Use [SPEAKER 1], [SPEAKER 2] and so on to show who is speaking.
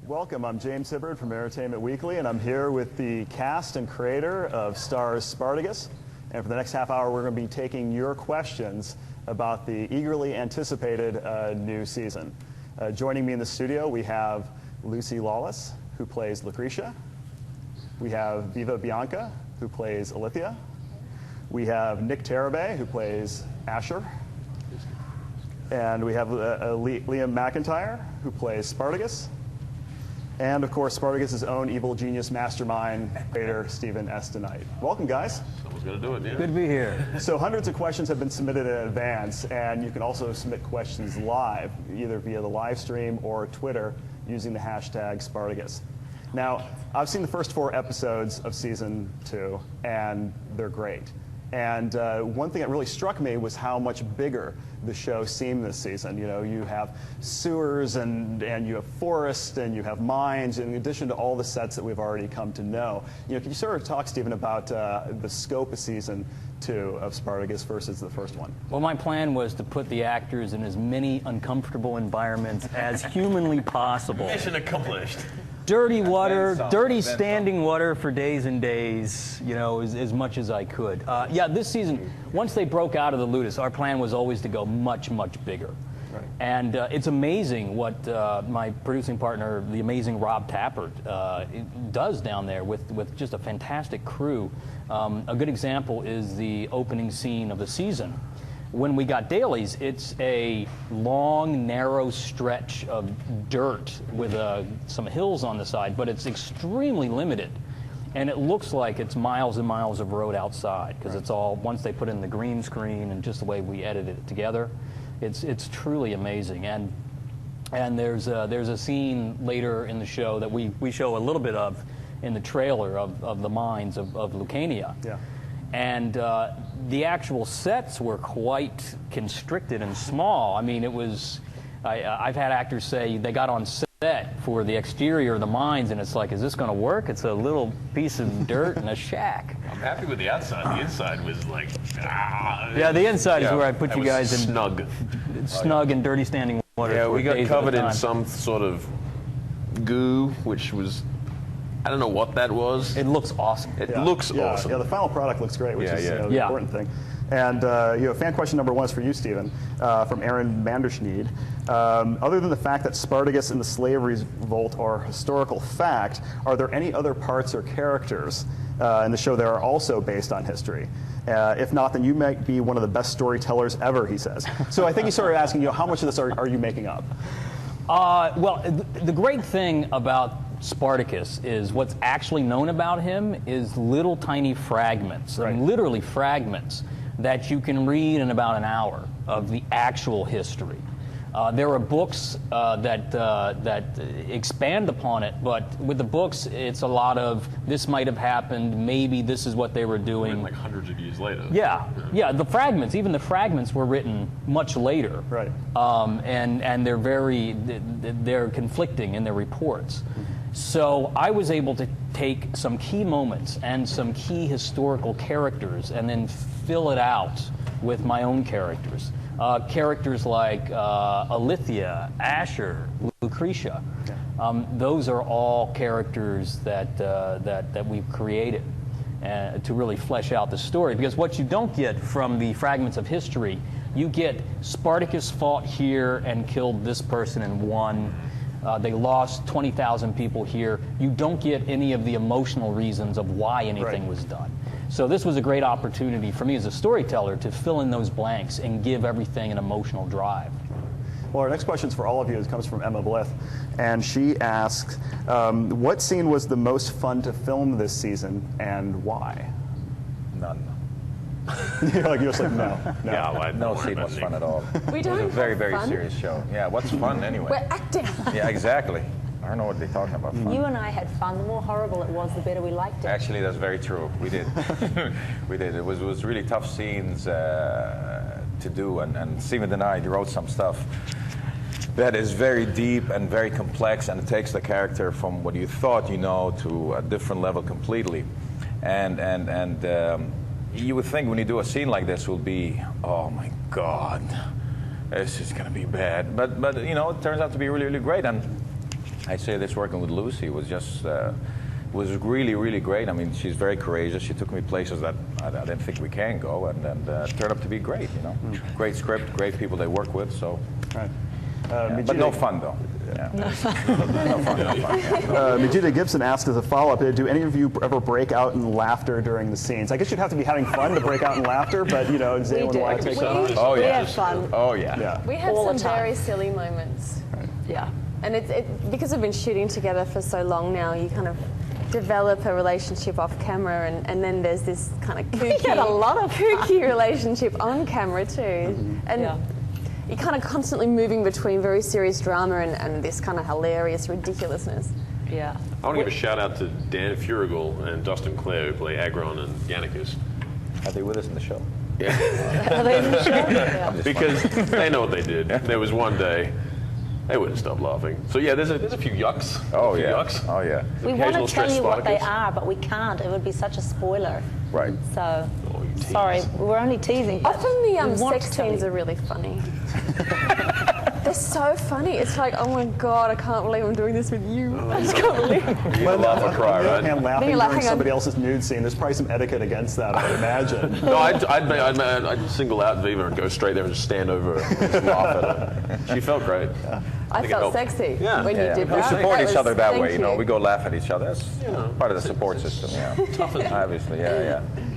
[SPEAKER 1] Welcome, I'm James Hibbard from Entertainment Weekly, and I'm here with the cast and creator of Star's Spartacus. And for the next half hour, we're going to be taking your questions about the eagerly anticipated new season. Joining me in the studio, we have Lucy Lawless, who plays Lucretia. We have Viva Bianca, who plays Alithia. We have Nick Tarabay, who plays Asher. And we have Liam McIntyre, who plays Spartacus. And, of course, Spartacus' own evil genius mastermind, creator Stephen S. DeKnight. Welcome, guys.
[SPEAKER 2] Someone's going to do it, yeah.
[SPEAKER 3] Good to be here.
[SPEAKER 1] So hundreds of questions have been submitted in advance, and you can also submit questions live, either via the live stream or Twitter, using the hashtag Spartacus. Now, I've seen the first 4 episodes of Season 2, and they're great. And one thing that really struck me was how much bigger the show seemed this season. You know, you have sewers and you have forests and you have mines, in addition to all the sets that we've already come to know. You know, can you sort of talk, Stephen, about the scope of Season 2 of Spartacus versus the first one?
[SPEAKER 3] Well, my plan was to put the actors in as many uncomfortable environments as humanly possible.
[SPEAKER 2] Mission accomplished.
[SPEAKER 3] Dirty water, dirty standing water for days and days, you know, as much as I could. Yeah, this season, once they broke out of the Ludus, our plan was always to go much, much bigger. Right. And it's amazing what my producing partner, the amazing Rob Tappert, does down there with just a fantastic crew. A good example is the opening scene of the season. When we got dailies, it's a long, narrow stretch of dirt with some hills on the side, but it's extremely limited. And it looks like it's miles and miles of road outside, because it's all, once they put in the green screen and just the way we edited it together, it's truly amazing. And there's a scene later in the show that we show a little bit of in the trailer of the mines of Lucania. Yeah. And the actual sets were quite constricted and small. I mean, it was, I've had actors say they got on set for the exterior of the mines, and it's like, is this going to work? It's a little piece of dirt and a shack.
[SPEAKER 2] I'm happy with the outside. The inside was like,
[SPEAKER 3] Yeah, the inside is where I put you guys in. Snug and dirty standing water.
[SPEAKER 2] Yeah, we got covered in some sort of goo, which was, I don't know what that was.
[SPEAKER 3] It looks awesome.
[SPEAKER 2] It looks awesome.
[SPEAKER 1] Yeah, the final product looks great, which is the important thing. And fan question number 1 is for you, Stephen, from Aaron Manderschneid. Other than the fact that Spartacus and the slavery revolt are historical fact, are there any other parts or characters in the show that are also based on history? If not, then you might be one of the best storytellers ever, he says. So I think he's sort of asking, how much of this are you making up?
[SPEAKER 3] Well, the great thing about Spartacus is what's actually known about him is little tiny fragments, literally fragments, that you can read in about an hour of the actual history. There are books that expand upon it, but with the books, it's a lot of this might have happened, maybe this is what they were doing.
[SPEAKER 2] Like hundreds of years later.
[SPEAKER 3] Yeah, the fragments, even the fragments were written much later.
[SPEAKER 1] Right.
[SPEAKER 3] And they're conflicting in their reports. So I was able to take some key moments and some key historical characters and then fill it out with my own characters. Characters like Alithia, Asher, Lucretia. Those are all characters that we've created to really flesh out the story. Because what you don't get from the fragments of history, you get Spartacus fought here and killed this person and won. They lost 20,000 people here. You don't get any of the emotional reasons of why anything was done. So this was a great opportunity for me as a storyteller to fill in those blanks and give everything an emotional drive.
[SPEAKER 1] Well, our next question is for all of you. It comes from Emma Blith, and she asks, what scene was the most fun to film this season, and why?
[SPEAKER 4] None.
[SPEAKER 1] You're just like, no.
[SPEAKER 4] Yeah, no scene was fun at all.
[SPEAKER 5] We
[SPEAKER 4] It was a very, very serious show. Yeah, what's fun anyway?
[SPEAKER 5] We're acting.
[SPEAKER 4] Yeah, exactly. I don't know what they're talking about. Fun.
[SPEAKER 5] You and I had fun. The more horrible it was, the better we liked it.
[SPEAKER 4] Actually, that's very true. We did. We did. It was really tough scenes to do, and Stephen and I wrote some stuff that is very deep and very complex, and it takes the character from what you thought you know to a different level completely. And you would think when you do a scene like this will be, oh my God, this is going to be bad. But you know, it turns out to be really, really great. And I say this working with Lucy was just was really, really great. I mean, she's very courageous. She took me places that I didn't think we can go, and turned up to be great. You know, great script, great people they work with. So,
[SPEAKER 1] Right.
[SPEAKER 4] but no fun though. Yeah. No fun.
[SPEAKER 1] Majida Gibson asked as a follow-up, do any of you ever break out in laughter during the scenes? I guess you'd have to be having fun to break out in laughter, but does anyone want to take that on?
[SPEAKER 4] Oh yeah.
[SPEAKER 6] We have fun.
[SPEAKER 4] Oh yeah.
[SPEAKER 1] Yeah.
[SPEAKER 7] We have
[SPEAKER 6] All
[SPEAKER 7] some
[SPEAKER 6] the time.
[SPEAKER 7] very silly moments.
[SPEAKER 6] Yeah.
[SPEAKER 7] And because we've been shooting together for so long now, you kind of develop a relationship off camera, and then there's this kind of kooky,
[SPEAKER 6] We had a lot of
[SPEAKER 7] kooky relationship on camera too. And
[SPEAKER 6] Yeah.
[SPEAKER 7] you're kind of constantly moving between very serious drama and this kind of hilarious ridiculously.
[SPEAKER 6] Yeah.
[SPEAKER 8] I want to give a shout out to Dan Furigal and Dustin Clare, who play Agron and Yannicus.
[SPEAKER 4] Are they with us in the show?
[SPEAKER 6] Are they in the show? Yeah.
[SPEAKER 8] Because they know what they did. There was one day they wouldn't stop laughing. So yeah, there's a few yucks.
[SPEAKER 4] Oh
[SPEAKER 8] a few
[SPEAKER 4] yeah.
[SPEAKER 8] Yucks.
[SPEAKER 4] Oh yeah.
[SPEAKER 6] We want to
[SPEAKER 8] Occasional
[SPEAKER 6] tell
[SPEAKER 8] stress
[SPEAKER 6] you what they
[SPEAKER 8] Spartacus.
[SPEAKER 6] are, but we can't. It would be such a spoiler.
[SPEAKER 4] Right.
[SPEAKER 6] So,
[SPEAKER 8] Oh, you tease.
[SPEAKER 6] sorry, we're only teasing. but
[SPEAKER 7] Often
[SPEAKER 6] we
[SPEAKER 7] the
[SPEAKER 6] want
[SPEAKER 7] sex
[SPEAKER 6] to tell
[SPEAKER 7] scenes
[SPEAKER 6] you.
[SPEAKER 7] are really funny. They're so funny. It's like, oh my God, I can't believe I'm doing this with you. I just can't believe it.
[SPEAKER 4] You laugh or cry,
[SPEAKER 1] On the other
[SPEAKER 4] right?
[SPEAKER 1] hand, laughing
[SPEAKER 7] Then you're
[SPEAKER 1] during
[SPEAKER 7] laughing on-
[SPEAKER 1] somebody else's nude scene, there's probably some etiquette against that, I would imagine.
[SPEAKER 8] No, I'd single out Viva and go straight there and just stand over her and just laugh at her. She felt great.
[SPEAKER 7] I
[SPEAKER 8] think it
[SPEAKER 7] felt
[SPEAKER 8] helped.
[SPEAKER 7] sexy
[SPEAKER 8] Yeah.
[SPEAKER 7] when you did
[SPEAKER 4] We
[SPEAKER 7] that.
[SPEAKER 4] support
[SPEAKER 7] That
[SPEAKER 4] each other
[SPEAKER 7] was-
[SPEAKER 4] that
[SPEAKER 7] thank
[SPEAKER 4] way. You know,
[SPEAKER 7] you.
[SPEAKER 4] we go laugh at each other. That's part of the support system. Yeah. Obviously. Yeah. Yeah.